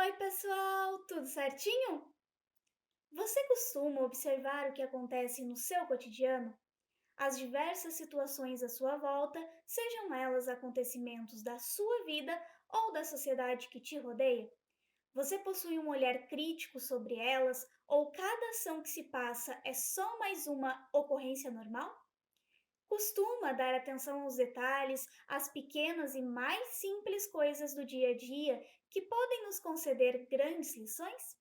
Oi, pessoal, tudo certinho? Você costuma observar o que acontece no seu cotidiano? As diversas situações à sua volta, sejam elas acontecimentos da sua vida ou da sociedade que te rodeia? Você possui um olhar crítico sobre elas ou cada ação que se passa é só mais uma ocorrência normal? Costuma dar atenção aos detalhes, às pequenas e mais simples coisas do dia a dia que podem nos conceder grandes lições?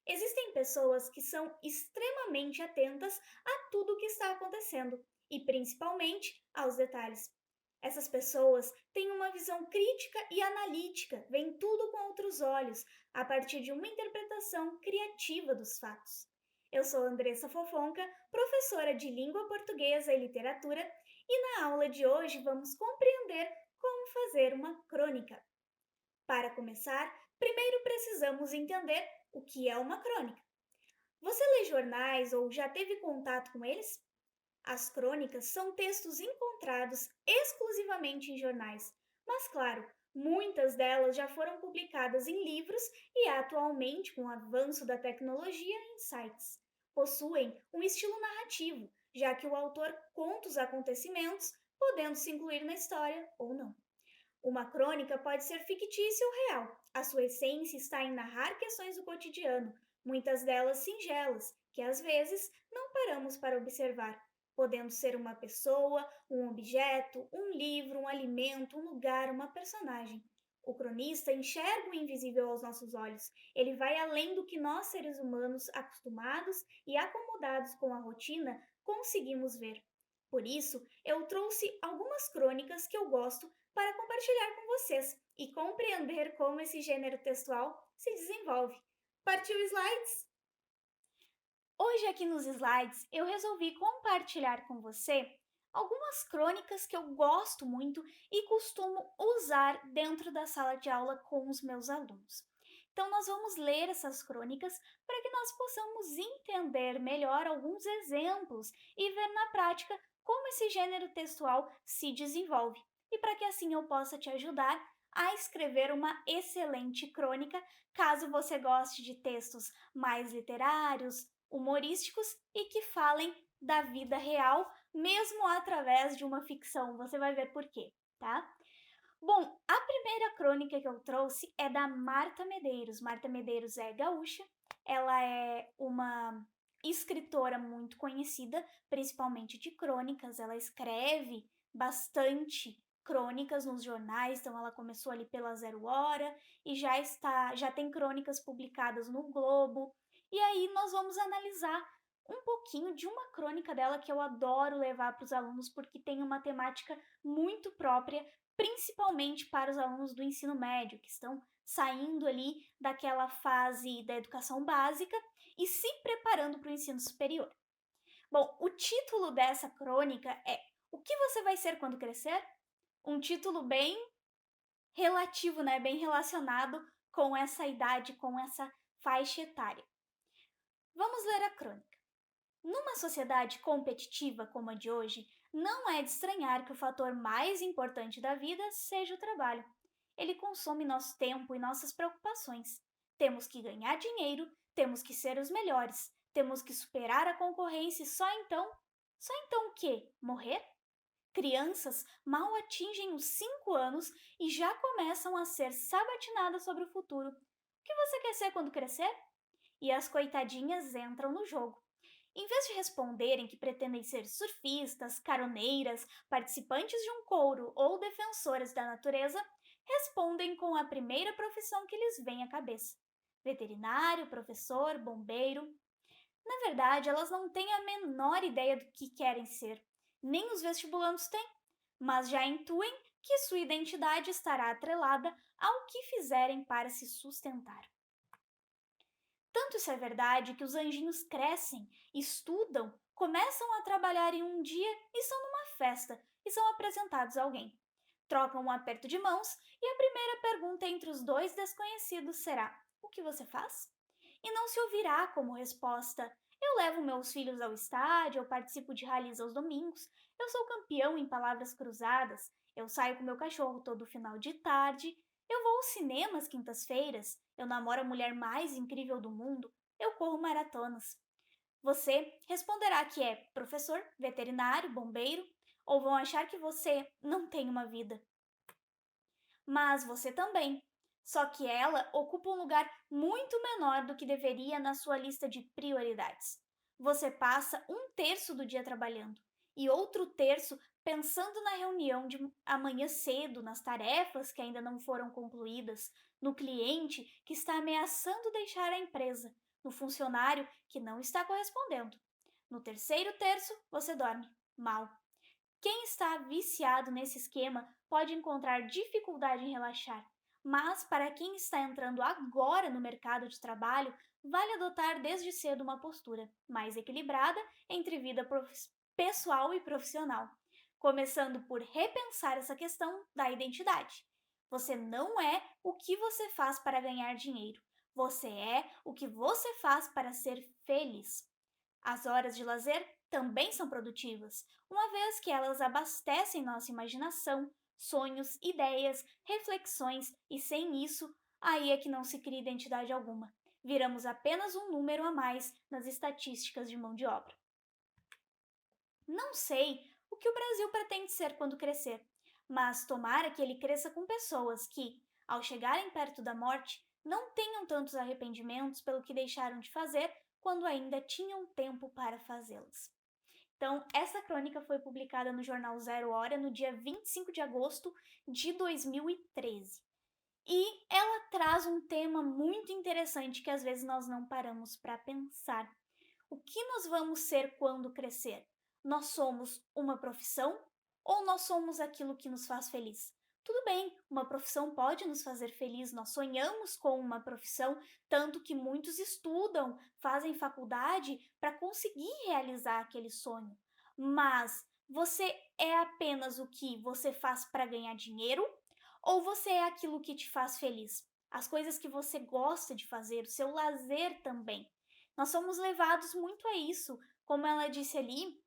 Existem pessoas que são extremamente atentas a tudo o que está acontecendo e principalmente aos detalhes. Essas pessoas têm uma visão crítica e analítica, veem tudo com outros olhos, a partir de uma interpretação criativa dos fatos. Eu sou Andressa Fofonca, professora de língua portuguesa e literatura, e na aula de hoje vamos compreender como fazer uma crônica. Para começar, primeiro precisamos entender o que é uma crônica. Você lê jornais ou já teve contato com eles? As crônicas são textos encontrados exclusivamente em jornais, mas, claro, muitas delas já foram publicadas em livros e, atualmente, com o avanço da tecnologia, em sites. Possuem um estilo narrativo, já que o autor conta os acontecimentos, podendo se incluir na história ou não. Uma crônica pode ser fictícia ou real. A sua essência está em narrar questões do cotidiano, muitas delas singelas, que às vezes não paramos para observar, podendo ser uma pessoa, um objeto, um livro, um alimento, um lugar, uma personagem. O cronista enxerga o invisível aos nossos olhos. Ele vai além do que nós, seres humanos, acostumados e acomodados com a rotina, conseguimos ver. Por isso, eu trouxe algumas crônicas que eu gosto para compartilhar com vocês e compreender como esse gênero textual se desenvolve. Partiu slides? Hoje, aqui nos slides, eu resolvi compartilhar com você algumas crônicas que eu gosto muito e costumo usar dentro da sala de aula com os meus alunos. Então, nós vamos ler essas crônicas para que nós possamos entender melhor alguns exemplos e ver na prática como esse gênero textual se desenvolve. E para que assim eu possa te ajudar a escrever uma excelente crônica, caso você goste de textos mais literários, humorísticos e que falem da vida real, mesmo através de uma ficção. Você vai ver por quê, tá? Bom, a primeira crônica que eu trouxe é da Marta Medeiros. Marta Medeiros é gaúcha, ela é uma escritora muito conhecida, principalmente de crônicas. Ela escreve bastante crônicas nos jornais, então ela começou ali pela Zero Hora e já tem crônicas publicadas no Globo. E aí nós vamos analisar um pouquinho de uma crônica dela que eu adoro levar para os alunos porque tem uma temática muito própria, principalmente para os alunos do ensino médio, que estão saindo ali daquela fase da educação básica e se preparando para o ensino superior. Bom, o título dessa crônica é O que você vai ser quando crescer? Um título bem relativo, né? Bem relacionado com essa idade, com essa faixa etária. Vamos ler a crônica. Numa sociedade competitiva como a de hoje, não é de estranhar que o fator mais importante da vida seja o trabalho. Ele consome nosso tempo e nossas preocupações. Temos que ganhar dinheiro, temos que ser os melhores, temos que superar a concorrência e só então o quê? Morrer? Crianças mal atingem os 5 anos e já começam a ser sabatinadas sobre o futuro. O que você quer ser quando crescer? E as coitadinhas entram no jogo. Em vez de responderem que pretendem ser surfistas, caroneiras, participantes de um coro ou defensoras da natureza, respondem com a primeira profissão que lhes vem à cabeça: veterinário, professor, bombeiro. Na verdade, elas não têm a menor ideia do que querem ser, nem os vestibulandos têm, mas já intuem que sua identidade estará atrelada ao que fizerem para se sustentar. Tanto isso é verdade que os anjinhos crescem, estudam, começam a trabalhar em um dia e estão numa festa e são apresentados a alguém. Trocam um aperto de mãos e a primeira pergunta entre os dois desconhecidos será: O que você faz? E não se ouvirá como resposta: Eu levo meus filhos ao estádio, eu participo de ralis aos domingos, eu sou campeão em palavras cruzadas, eu saio com meu cachorro todo final de tarde, eu vou aos cinemas quintas-feiras, eu namoro a mulher mais incrível do mundo, eu corro maratonas. Você responderá que é professor, veterinário, bombeiro, ou vão achar que você não tem uma vida. Mas você também. Só que ela ocupa um lugar muito menor do que deveria na sua lista de prioridades. Você passa um terço do dia trabalhando e outro terço pensando na reunião de amanhã cedo, nas tarefas que ainda não foram concluídas, no cliente que está ameaçando deixar a empresa, no funcionário que não está correspondendo. No terceiro terço, você dorme mal. Quem está viciado nesse esquema pode encontrar dificuldade em relaxar, mas para quem está entrando agora no mercado de trabalho, vale adotar desde cedo uma postura mais equilibrada entre vida pessoal e profissional, começando por repensar essa questão da identidade. Você não é o que você faz para ganhar dinheiro, você é o que você faz para ser feliz. As horas de lazer também são produtivas, uma vez que elas abastecem nossa imaginação, sonhos, ideias, reflexões e sem isso, aí é que não se cria identidade alguma. Viramos apenas um número a mais nas estatísticas de mão de obra. Não sei o que o Brasil pretende ser quando crescer, mas tomara que ele cresça com pessoas que, ao chegarem perto da morte, não tenham tantos arrependimentos pelo que deixaram de fazer quando ainda tinham tempo para fazê-los. Então, essa crônica foi publicada no jornal Zero Hora no dia 25 de agosto de 2013. E ela traz um tema muito interessante que às vezes nós não paramos para pensar. O que nós vamos ser quando crescer? Nós somos uma profissão ou nós somos aquilo que nos faz feliz? Tudo bem, uma profissão pode nos fazer feliz, nós sonhamos com uma profissão, tanto que muitos estudam, fazem faculdade para conseguir realizar aquele sonho. Mas você é apenas o que você faz para ganhar dinheiro ou você é aquilo que te faz feliz? As coisas que você gosta de fazer, o seu lazer também. Nós somos levados muito a isso, como ela disse ali,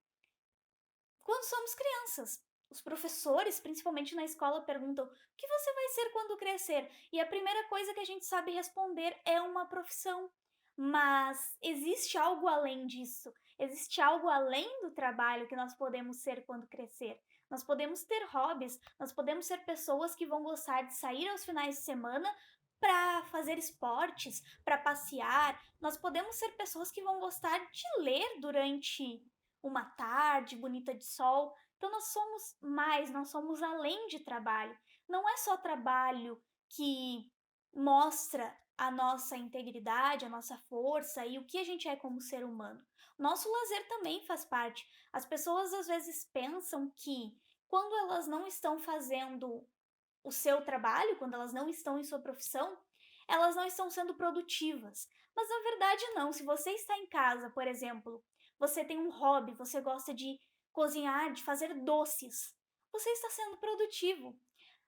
quando somos crianças. Os professores, principalmente na escola, perguntam: o que você vai ser quando crescer? E a primeira coisa que a gente sabe responder é uma profissão. Mas existe algo além disso. Existe algo além do trabalho que nós podemos ser quando crescer. Nós podemos ter hobbies, nós podemos ser pessoas que vão gostar de sair aos finais de semana para fazer esportes, para passear. Nós podemos ser pessoas que vão gostar de ler durante uma tarde bonita de sol. Então nós somos mais, nós somos além de trabalho. Não é só trabalho que mostra a nossa integridade, a nossa força e o que a gente é como ser humano. Nosso lazer também faz parte. As pessoas às vezes pensam que quando elas não estão fazendo o seu trabalho, quando elas não estão em sua profissão, elas não estão sendo produtivas. Mas na verdade não. Se você está em casa, por exemplo, você tem um hobby, você gosta de cozinhar, de fazer doces, você está sendo produtivo.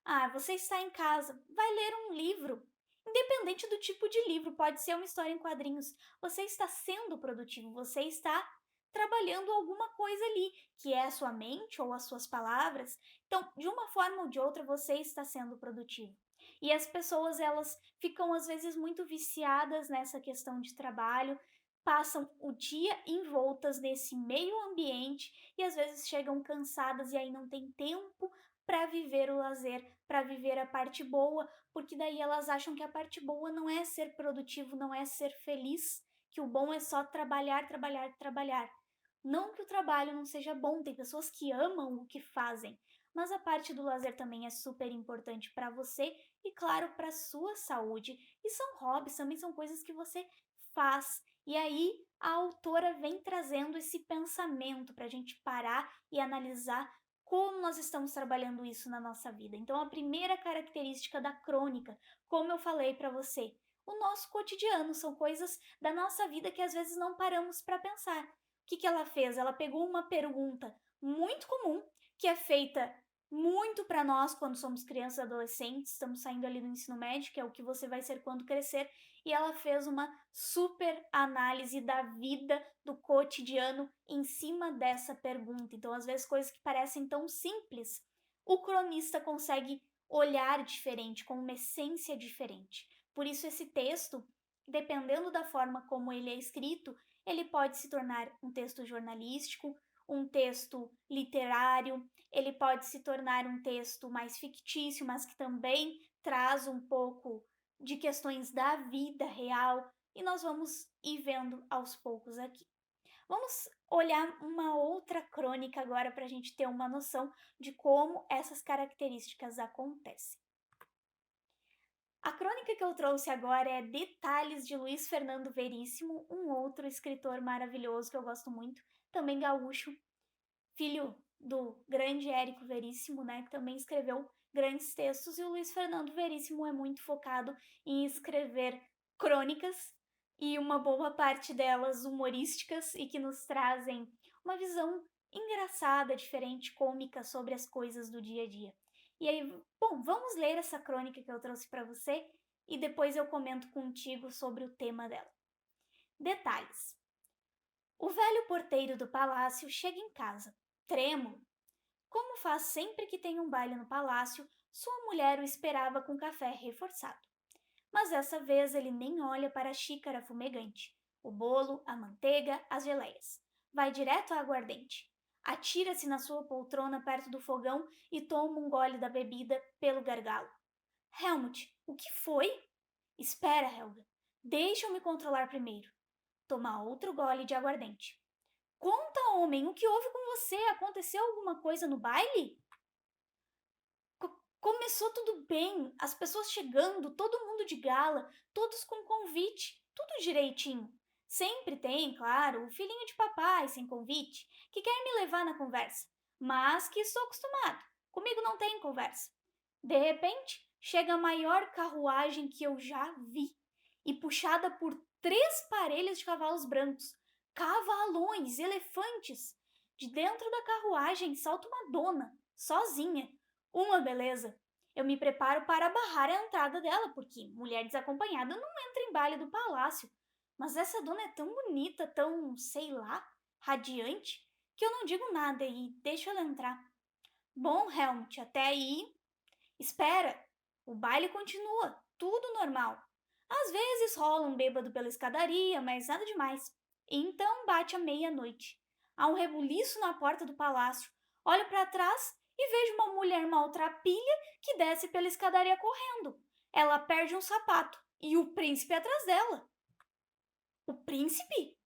Ah, você está em casa, vai ler um livro. Independente do tipo de livro, pode ser uma história em quadrinhos. Você está sendo produtivo, você está trabalhando alguma coisa ali, que é a sua mente ou as suas palavras. Então, de uma forma ou de outra, você está sendo produtivo. E as pessoas, elas ficam às vezes muito viciadas nessa questão de trabalho, passam o dia envoltas nesse meio ambiente e às vezes chegam cansadas e aí não tem tempo para viver o lazer, para viver a parte boa, porque daí elas acham que a parte boa não é ser produtivo, não é ser feliz, que o bom é só trabalhar, trabalhar, trabalhar. Não que o trabalho não seja bom, tem pessoas que amam o que fazem, mas a parte do lazer também é super importante para você e, claro, para sua saúde. E são hobbies, também são coisas que você faz. E aí a autora vem trazendo esse pensamento para a gente parar e analisar como nós estamos trabalhando isso na nossa vida. Então, a primeira característica da crônica, como eu falei para você, o nosso cotidiano, são coisas da nossa vida que às vezes não paramos para pensar. O que ela fez? Ela pegou uma pergunta muito comum, que é feita muito para nós quando somos crianças e adolescentes, estamos saindo ali do ensino médio, que é o que você vai ser quando crescer, e ela fez uma super análise da vida, do cotidiano em cima dessa pergunta. Então, às vezes, coisas que parecem tão simples, o cronista consegue olhar diferente, com uma essência diferente. Por isso, esse texto, dependendo da forma como ele é escrito, ele pode se tornar um texto jornalístico, um texto literário, ele pode se tornar um texto mais fictício, mas que também traz um pouco de questões da vida real, e nós vamos ir vendo aos poucos aqui. Vamos olhar uma outra crônica agora para a gente ter uma noção de como essas características acontecem. A crônica que eu trouxe agora é Detalhes de Luiz Fernando Veríssimo, um outro escritor maravilhoso que eu gosto muito, também gaúcho, filho do grande Érico Veríssimo, né, que também escreveu grandes textos, e o Luiz Fernando Veríssimo é muito focado em escrever crônicas, e uma boa parte delas humorísticas e que nos trazem uma visão engraçada, diferente, cômica sobre as coisas do dia a dia. E aí, bom, vamos ler essa crônica que eu trouxe para você e depois eu comento contigo sobre o tema dela. Detalhes. O velho porteiro do palácio chega em casa, trêmulo. Como faz sempre que tem um baile no palácio, sua mulher o esperava com café reforçado. Mas dessa vez ele nem olha para a xícara fumegante, o bolo, a manteiga, as geleias. Vai direto à aguardente. Atira-se na sua poltrona perto do fogão e toma um gole da bebida pelo gargalo. Helmut, o que foi? Espera, Helga. Deixa eu me controlar primeiro. Toma outro gole de aguardente. Conta, homem, o que houve com você? Aconteceu alguma coisa no baile? Começou tudo bem, as pessoas chegando, todo mundo de gala, todos com convite, tudo direitinho. Sempre tem, claro, o filhinho de papai sem convite, que quer me levar na conversa, mas que estou acostumado. Comigo não tem conversa. De repente, chega a maior carruagem que eu já vi, e puxada por 3 parelhas de cavalos brancos, cavalões, elefantes. De dentro da carruagem salta uma dona, sozinha. Uma beleza. Eu me preparo para barrar a entrada dela, porque mulher desacompanhada não entra em baile do palácio. Mas essa dona é tão bonita, tão, sei lá, radiante, que eu não digo nada e deixo ela entrar. Bom, Helmut, até aí. Espera, o baile continua, tudo normal. Às vezes rola um bêbado pela escadaria, mas nada demais. Então bate a meia-noite. Há um rebuliço na porta do palácio. Olho para trás e vejo uma mulher maltrapilha que desce pela escadaria correndo. Ela perde um sapato e o príncipe atrás dela. O príncipe?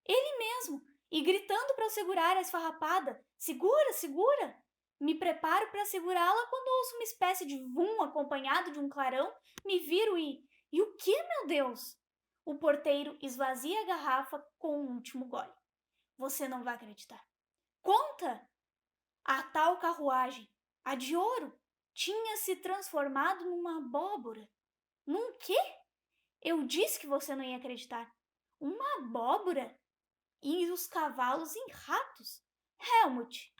Ele mesmo, e gritando para eu segurar a esfarrapada. Segura, segura! Me preparo para segurá-la quando ouço uma espécie de vum acompanhado de um clarão, me viro e... E o que, meu Deus? O porteiro esvazia a garrafa com um último gole. Você não vai acreditar. Conta! A tal carruagem, a de ouro, tinha se transformado numa abóbora. Num quê? Eu disse que você não ia acreditar. Uma abóbora? E os cavalos em ratos? Helmut,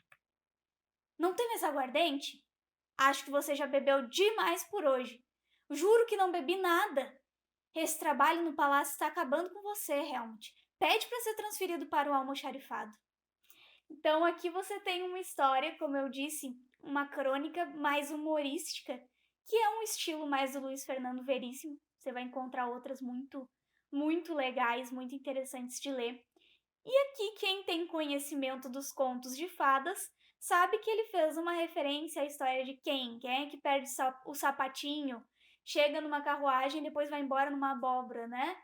não tem mais aguardente? Acho que você já bebeu demais por hoje. Juro que não bebi nada. Esse trabalho no palácio está acabando com você, Helmut. Pede para ser transferido para o almoxarifado. Então aqui você tem uma história, como eu disse, uma crônica mais humorística, que é um estilo mais do Luiz Fernando Veríssimo. Você vai encontrar outras muito legais, muito interessantes de ler. E aqui quem tem conhecimento dos contos de fadas sabe que ele fez uma referência à história de quem? Quem é que perde o sapatinho, chega numa carruagem e depois vai embora numa abóbora, né?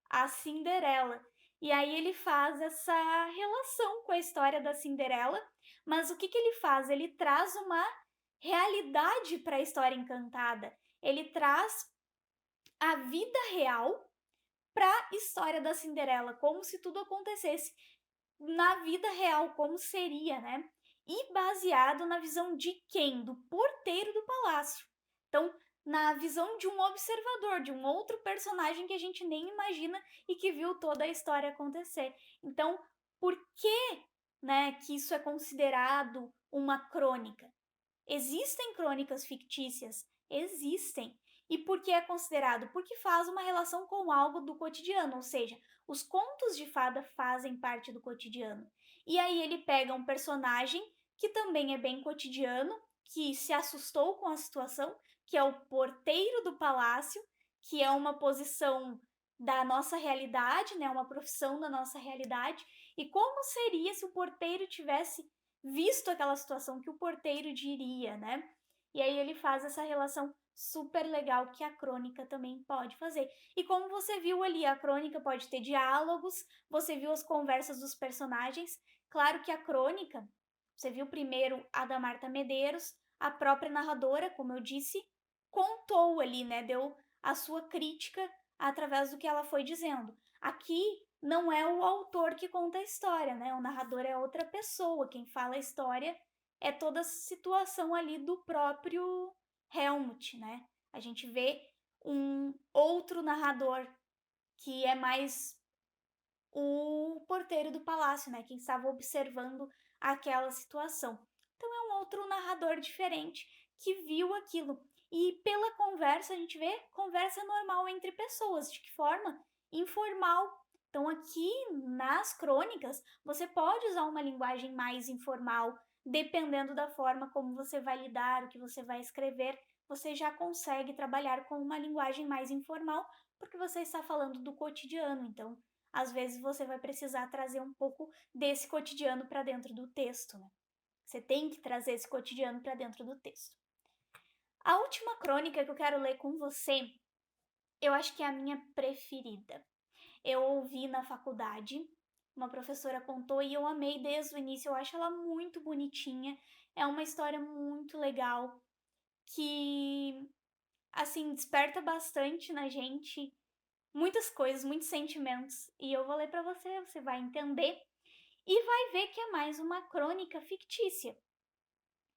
A Cinderela. E aí ele faz essa relação com a história da Cinderela, mas o que ele faz? Ele traz uma realidade para a história encantada. Ele traz a vida real para a história da Cinderela, como se tudo acontecesse na vida real, como seria, né? E baseado na visão de quem? Do porteiro do palácio. Então, na visão de um observador, de um outro personagem que a gente nem imagina e que viu toda a história acontecer. Então, por que, né, que isso é considerado uma crônica? Existem crônicas fictícias? Existem. E por que é considerado? Porque faz uma relação com algo do cotidiano, ou seja, os contos de fada fazem parte do cotidiano. E aí ele pega um personagem que também é bem cotidiano, que se assustou com a situação, que é o porteiro do palácio, que é uma posição da nossa realidade, né, uma profissão da nossa realidade, e como seria se o porteiro tivesse visto aquela situação, que o porteiro diria, né? E aí ele faz essa relação super legal que a crônica também pode fazer. E como você viu ali, a crônica pode ter diálogos, você viu as conversas dos personagens. Claro que a crônica, você viu primeiro a da Marta Medeiros, a própria narradora, como eu disse, contou ali, né? Deu a sua crítica através do que ela foi dizendo. Aqui não é o autor que conta a história, né? O narrador é outra pessoa, quem fala a história é toda a situação ali do próprio Helmut, né? A gente vê um outro narrador que é mais o porteiro do palácio, né? Quem estava observando aquela situação. Então é um outro narrador diferente que viu aquilo. E pela conversa, a gente vê conversa normal entre pessoas. De que forma? Informal. Então aqui nas crônicas, você pode usar uma linguagem mais informal, dependendo da forma como você vai lidar, o que você vai escrever, você já consegue trabalhar com uma linguagem mais informal, porque você está falando do cotidiano. Então, às vezes você vai precisar trazer um pouco desse cotidiano para dentro do texto, né? Você tem que trazer esse cotidiano para dentro do texto. A última crônica que eu quero ler com você, eu acho que é a minha preferida. Eu ouvi na faculdade, uma professora contou e eu amei desde o início, eu acho ela muito bonitinha, é uma história muito legal que, assim, desperta bastante na gente muitas coisas, muitos sentimentos. E eu vou ler para você, você vai entender e vai ver que é mais uma crônica fictícia.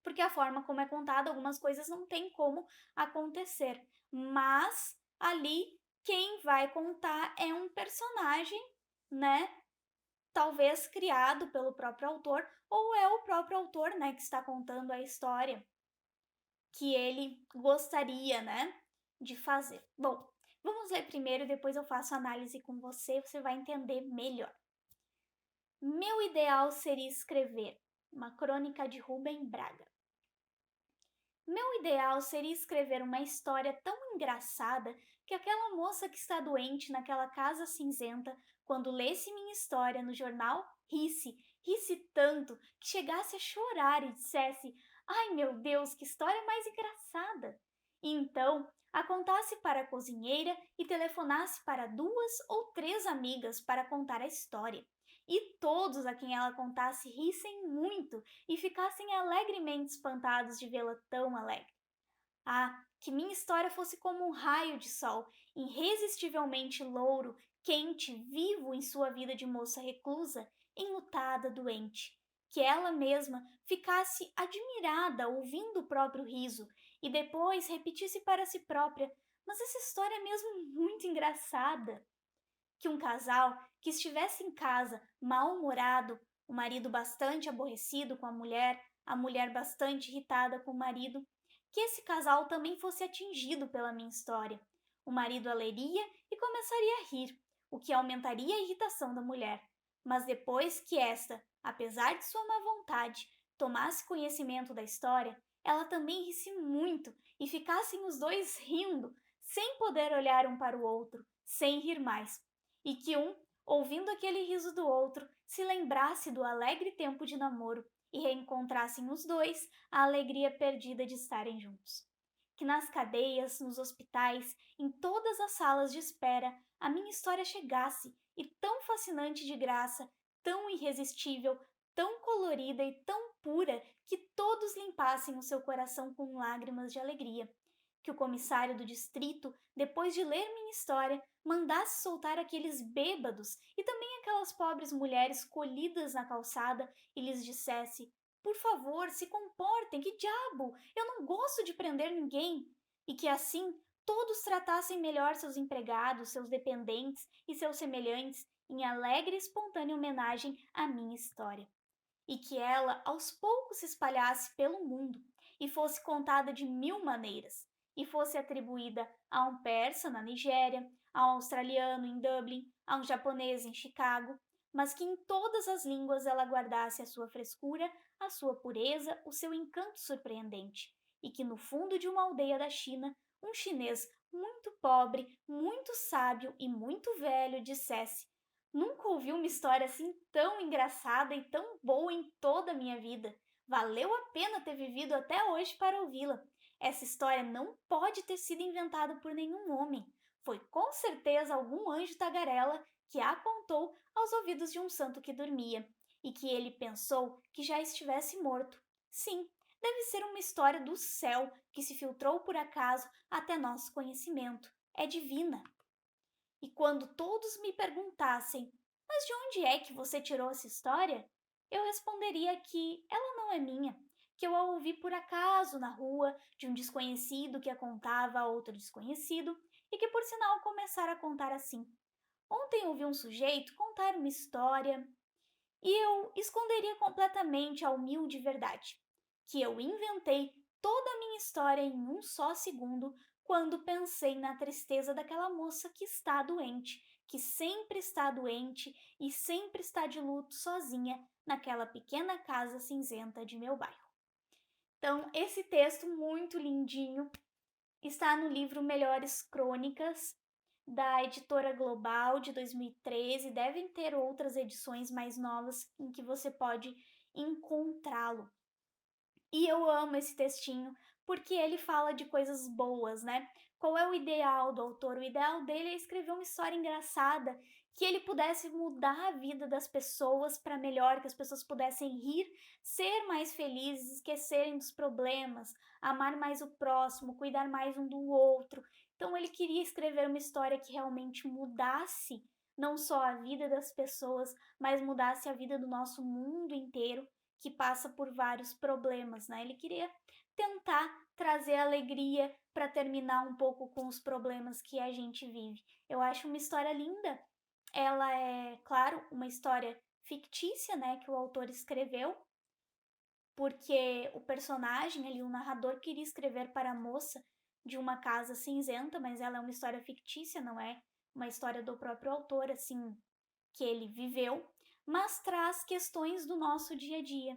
Porque a forma como é contada, algumas coisas não tem como acontecer. Mas ali quem vai contar é um personagem, né? Talvez criado pelo próprio autor, ou é o próprio autor, né, que está contando a história que ele gostaria, né, de fazer. Bom, vamos ler primeiro e depois eu faço análise com você, você vai entender melhor. Meu ideal seria escrever uma crônica de Rubem Braga. Meu ideal seria escrever uma história tão engraçada que aquela moça que está doente naquela casa cinzenta, quando lesse minha história no jornal, risse tanto que chegasse a chorar e dissesse: Ai meu Deus, que história mais engraçada! E então a contasse para a cozinheira e telefonasse para 2 ou 3 amigas para contar a história. E todos a quem ela contasse rissem muito e ficassem alegremente espantados de vê-la tão alegre. Ah, que minha história fosse como um raio de sol, irresistivelmente louro, quente, vivo em sua vida de moça reclusa, enlutada, doente. Que ela mesma ficasse admirada ouvindo o próprio riso e depois repetisse para si própria: Mas essa história é mesmo muito engraçada. Que um casal que estivesse em casa mal-humorado, o marido bastante aborrecido com a mulher bastante irritada com o marido, que esse casal também fosse atingido pela minha história. O marido a leria e começaria a rir, o que aumentaria a irritação da mulher. Mas depois que esta, apesar de sua má vontade, tomasse conhecimento da história, ela também risse muito e ficassem os dois rindo, sem poder olhar um para o outro, sem rir mais, e que um, ouvindo aquele riso do outro, se lembrasse do alegre tempo de namoro e reencontrassem os dois a alegria perdida de estarem juntos. Que nas cadeias, nos hospitais, em todas as salas de espera, a minha história chegasse, e tão fascinante de graça, tão irresistível, tão colorida e tão pura, que todos limpassem o seu coração com lágrimas de alegria. Que o comissário do distrito, depois de ler minha história, mandasse soltar aqueles bêbados e também aquelas pobres mulheres colhidas na calçada e lhes dissesse: Por favor, se comportem, que diabo! Eu não gosto de prender ninguém. E que assim todos tratassem melhor seus empregados, seus dependentes e seus semelhantes, em alegre e espontânea homenagem à minha história. E que ela aos poucos se espalhasse pelo mundo e fosse contada de 1000 maneiras, e fosse atribuída a um persa na Nigéria, a um australiano em Dublin, a um japonês em Chicago, mas que em todas as línguas ela guardasse a sua frescura, a sua pureza, o seu encanto surpreendente, e que no fundo de uma aldeia da China, um chinês muito pobre, muito sábio e muito velho dissesse: Nunca ouvi uma história assim tão engraçada e tão boa em toda a minha vida. Valeu a pena ter vivido até hoje para ouvi-la. Essa história não pode ter sido inventada por nenhum homem. Foi com certeza algum anjo tagarela que a contou aos ouvidos de um santo que dormia, e que ele pensou que já estivesse morto. Sim, deve ser uma história do céu que se filtrou por acaso até nosso conhecimento. É divina. E quando todos me perguntassem: Mas de onde é que você tirou essa história? Eu responderia que ela não é minha, que eu a ouvi por acaso na rua de um desconhecido que a contava a outro desconhecido e que por sinal começara a contar assim. Ontem ouvi um sujeito contar uma história e eu esconderia completamente a humilde verdade, que eu inventei toda a minha história em um só segundo quando pensei na tristeza daquela moça que está doente, que sempre está doente e sempre está de luto sozinha naquela pequena casa cinzenta de meu bairro. Então, esse texto muito lindinho está no livro Melhores Crônicas, da editora Global de 2013. Devem ter outras edições mais novas em que você pode encontrá-lo. E eu amo esse textinho porque ele fala de coisas boas, né? Qual é o ideal do autor? O ideal dele é escrever uma história engraçada, que ele pudesse mudar a vida das pessoas para melhor, que as pessoas pudessem rir, ser mais felizes, esquecerem dos problemas, amar mais o próximo, cuidar mais um do outro. Então ele queria escrever uma história que realmente mudasse não só a vida das pessoas, mas mudasse a vida do nosso mundo inteiro, que passa por vários problemas, né? Ele queria tentar trazer alegria para terminar um pouco com os problemas que a gente vive. Eu acho uma história linda. Ela é, claro, uma história fictícia, né, que o autor escreveu, porque o personagem ali, o narrador, queria escrever para a moça de uma casa cinzenta, mas ela é uma história fictícia, não é uma história do próprio autor, assim, que ele viveu, mas traz questões do nosso dia a dia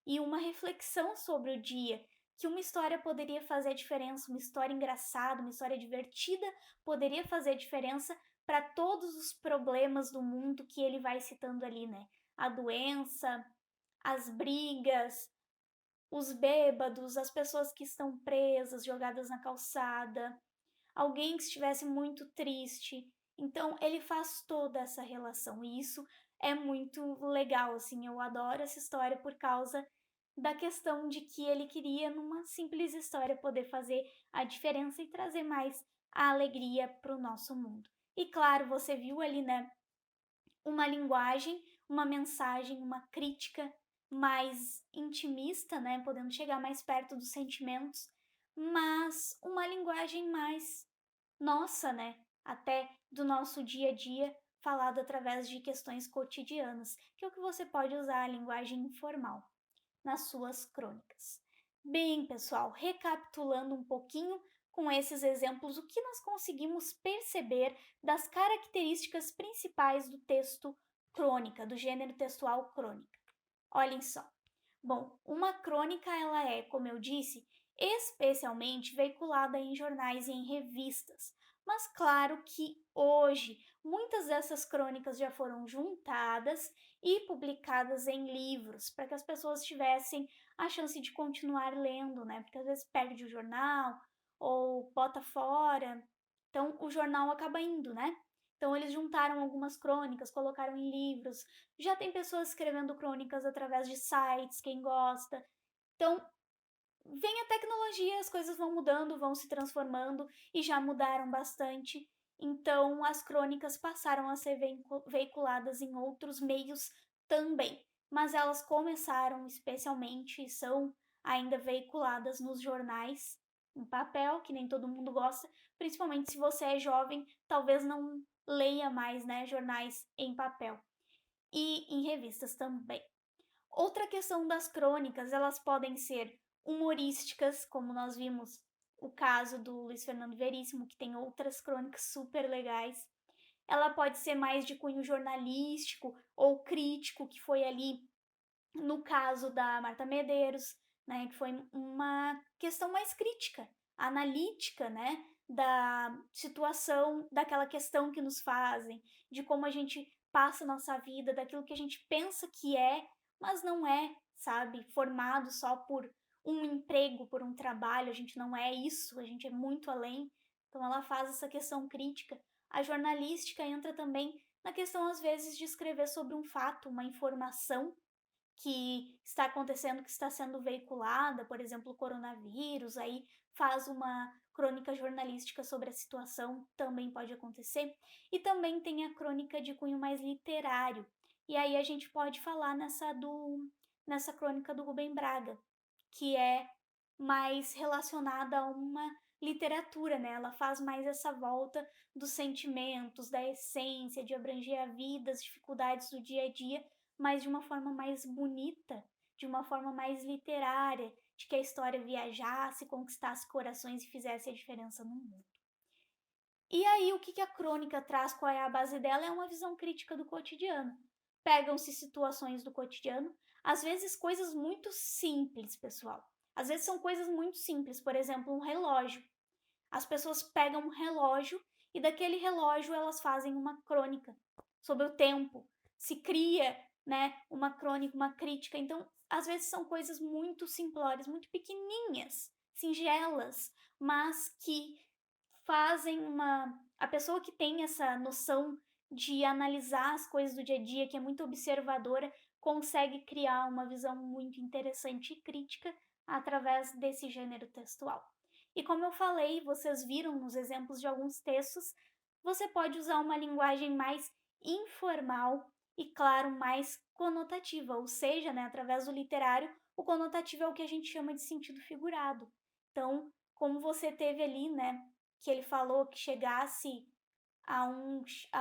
e uma reflexão sobre o dia, que uma história poderia fazer diferença, uma história engraçada, uma história divertida poderia fazer diferença para todos os problemas do mundo que ele vai citando ali, né? A doença, as brigas, os bêbados, as pessoas que estão presas, jogadas na calçada, alguém que estivesse muito triste. Então, ele faz toda essa relação e isso é muito legal, assim, eu adoro essa história por causa da questão de que ele queria, numa simples história, poder fazer a diferença e trazer mais a alegria para o nosso mundo. E claro, você viu ali, né, uma linguagem, uma mensagem, uma crítica mais intimista, né, podendo chegar mais perto dos sentimentos, mas uma linguagem mais nossa, né, até do nosso dia a dia, falado através de questões cotidianas, que é o que você pode usar a linguagem informal nas suas crônicas. Bem, pessoal, recapitulando um pouquinho com esses exemplos, o que nós conseguimos perceber das características principais do texto crônica, do gênero textual crônica. Olhem só. Bom, uma crônica ela é, como eu disse, especialmente veiculada em jornais e em revistas. Mas claro que hoje muitas dessas crônicas já foram juntadas e publicadas em livros, para que as pessoas tivessem a chance de continuar lendo, né? Porque às vezes perde o jornal ou bota fora. Então o jornal acaba indo, né? Então eles juntaram algumas crônicas, colocaram em livros. Já tem pessoas escrevendo crônicas através de sites, quem gosta. Então, vem a tecnologia, as coisas vão mudando, vão se transformando e já mudaram bastante. Então, as crônicas passaram a ser veiculadas em outros meios também. Mas elas começaram especialmente e são ainda veiculadas nos jornais em papel, que nem todo mundo gosta, principalmente se você é jovem, talvez não leia mais, né, jornais em papel e em revistas também. Outra questão das crônicas, elas podem ser humorísticas, como nós vimos o caso do Luiz Fernando Veríssimo, que tem outras crônicas super legais. Ela pode ser mais de cunho jornalístico ou crítico, que foi ali no caso da Marta Medeiros, né, que foi uma questão mais crítica, analítica, né, da situação, daquela questão que nos fazem, de como a gente passa a nossa vida, daquilo que a gente pensa que é, mas não é, sabe? Formado só por um emprego, por um trabalho, a gente não é isso, a gente é muito além. Então ela faz essa questão crítica. A jornalística entra também na questão, às vezes, de escrever sobre um fato, uma informação que está acontecendo, que está sendo veiculada, por exemplo, o coronavírus, aí faz uma crônica jornalística sobre a situação, também pode acontecer. E também tem a crônica de cunho mais literário. E aí a gente pode falar nessa crônica do Rubem Braga, que é mais relacionada a uma literatura, né? Ela faz mais essa volta dos sentimentos, da essência, de abranger a vida, as dificuldades do dia a dia, mas de uma forma mais bonita, de uma forma mais literária, de que a história viajasse, conquistasse corações e fizesse a diferença no mundo. E aí, o que a crônica traz, qual é a base dela? É uma visão crítica do cotidiano. Pegam-se situações do cotidiano, às vezes coisas muito simples, pessoal. Às vezes são coisas muito simples, por exemplo, um relógio. As pessoas pegam um relógio e daquele relógio elas fazem uma crônica sobre o tempo. Se cria, né, uma crônica, uma crítica. Então, às vezes são coisas muito simplórias, muito pequenininhas, singelas, mas que fazem uma a pessoa que tem essa noção de analisar as coisas do dia a dia, que é muito observadora, consegue criar uma visão muito interessante e crítica através desse gênero textual. E como eu falei, vocês viram nos exemplos de alguns textos, você pode usar uma linguagem mais informal e, claro, mais conotativa, ou seja, né, através do literário, o conotativo é o que a gente chama de sentido figurado. Então, como você teve ali, né, que ele falou que chegasse a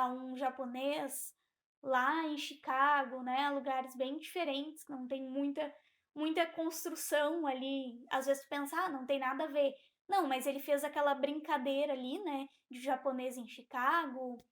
um japonês lá em Chicago, né, lugares bem diferentes, não tem muita construção ali. Às vezes tu pensa, ah, não tem nada a ver. Não, mas ele fez aquela brincadeira ali, né, de japonês em Chicago,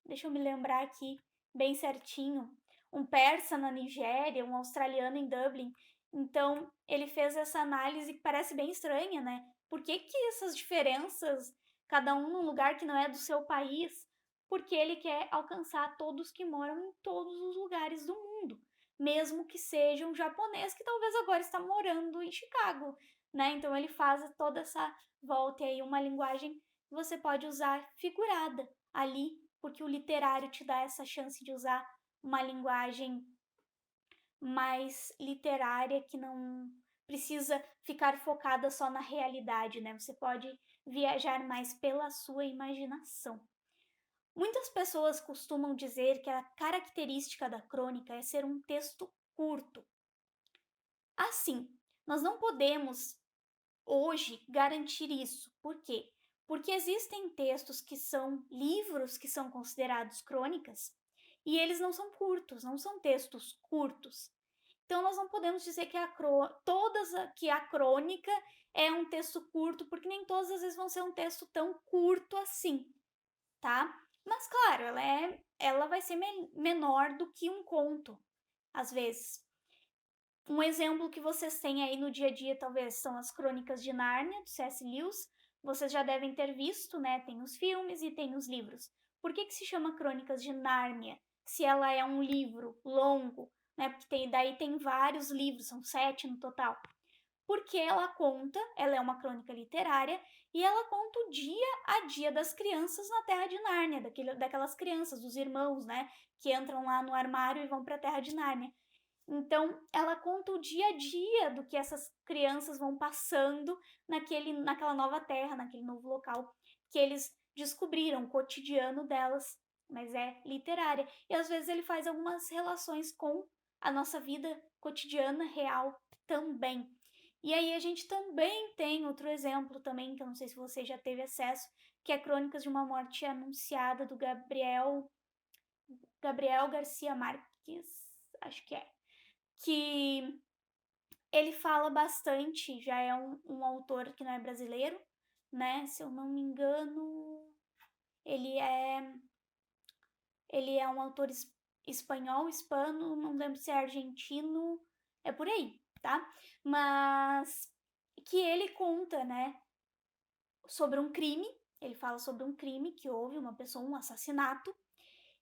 deixa eu me lembrar aqui bem certinho, um persa na Nigéria, um australiano em Dublin. Então, ele fez essa análise que parece bem estranha, né? Por que que essas diferenças, cada um num lugar que não é do seu país? Porque ele quer alcançar todos que moram em todos os lugares do mundo, mesmo que seja um japonês que talvez agora está morando em Chicago, né? Então ele faz toda essa volta e aí uma linguagem que você pode usar figurada ali, porque o literário te dá essa chance de usar uma linguagem mais literária que não precisa ficar focada só na realidade, né? Você pode viajar mais pela sua imaginação. Muitas pessoas costumam dizer que a característica da crônica é ser um texto curto. Assim, nós não podemos hoje garantir isso. Por quê? Porque existem textos que são livros que são considerados crônicas e eles não são curtos, não são textos curtos. Então nós não podemos dizer que que a crônica é um texto curto, porque nem todas as vezes vão ser um texto tão curto assim, tá? Mas claro, ela vai ser menor do que um conto, às vezes. Um exemplo que vocês têm aí no dia a dia, talvez, são as Crônicas de Nárnia, do C.S. Lewis. Vocês já devem ter visto, né? Tem os filmes e tem os livros. Por que se chama Crônicas de Nárnia, se ela é um livro longo, né? Porque daí tem vários livros, são 7 no total. Porque ela é uma crônica literária, e ela conta o dia a dia das crianças na Terra de Nárnia, daquelas crianças, dos irmãos, né? Que entram lá no armário e vão para a Terra de Nárnia. Então, ela conta o dia a dia do que essas crianças vão passando naquela nova terra, naquele novo local que eles descobriram, o cotidiano delas, mas é literária. E às vezes ele faz algumas relações com a nossa vida cotidiana real também. E aí a gente também tem outro exemplo também, que eu não sei se você já teve acesso, que é Crônicas de uma Morte Anunciada, do Gabriel Garcia Marques, acho que ele fala bastante, já é um autor que não é brasileiro, né? Se eu não me engano, ele é, ele é um autor espanhol, hispano, não lembro se é argentino, é por aí, tá? Mas que ele conta, né? sobre um crime, ele fala sobre um crime que houve, uma pessoa, um assassinato,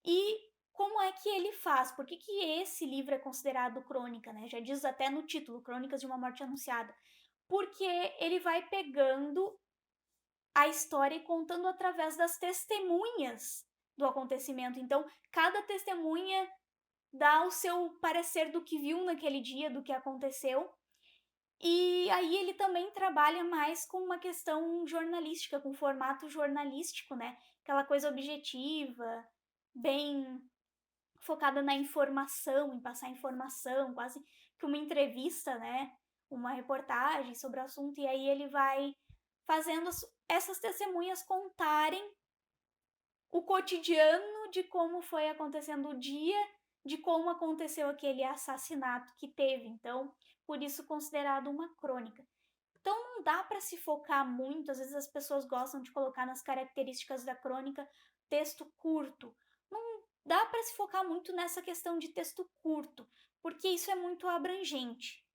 e como é que ele faz, por que que esse livro é considerado crônica, né? Já diz até no título, Crônicas de uma Morte Anunciada, porque ele vai pegando a história e contando através das testemunhas do acontecimento. Então, cada testemunha dá o seu parecer do que viu naquele dia, do que aconteceu. E aí ele também trabalha mais com uma questão jornalística, com formato jornalístico, né? Aquela coisa objetiva, bem focada na informação, em passar informação, quase que uma entrevista, né? Uma reportagem sobre o assunto, e aí ele vai fazendo essas testemunhas contarem o cotidiano de como foi acontecendo o dia, de como aconteceu aquele assassinato que teve. Então, por isso considerado uma crônica. Então não dá para se focar muito, às vezes as pessoas gostam de colocar nas características da crônica texto curto. Não dá para se focar muito nessa questão de texto curto, porque isso é muito abrangente.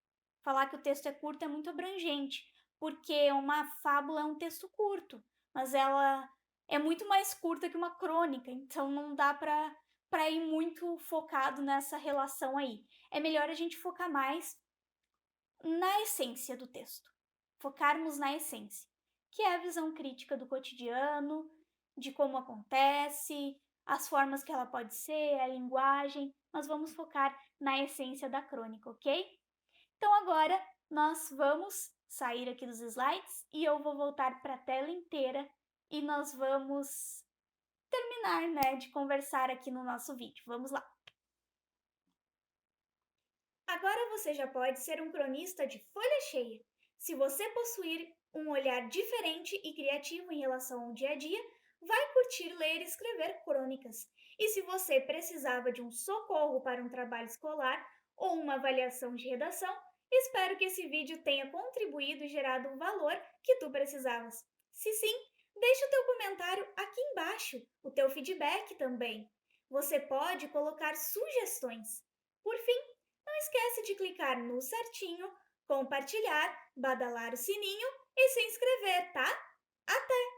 Falar que o texto é curto é muito abrangente, porque uma fábula é um texto curto, mas ela é muito mais curta que uma crônica, então não dá para ir muito focado nessa relação aí. É melhor a gente focar mais na essência do texto. Focarmos na essência, que é a visão crítica do cotidiano, de como acontece, as formas que ela pode ser, a linguagem, mas vamos focar na essência da crônica, ok? Então agora nós vamos sair aqui dos slides e eu vou voltar para a tela inteira e nós vamos terminar, né, de conversar aqui no nosso vídeo. Vamos lá! Agora você já pode ser um cronista de folha cheia. Se você possuir um olhar diferente e criativo em relação ao dia a dia, vai curtir ler e escrever crônicas. E se você precisava de um socorro para um trabalho escolar ou uma avaliação de redação, espero que esse vídeo tenha contribuído e gerado o valor que tu precisavas. Se sim, deixa o teu comentário aqui embaixo, o teu feedback também. Você pode colocar sugestões. Por fim, não esquece de clicar no certinho, compartilhar, badalar o sininho e se inscrever, tá? Até!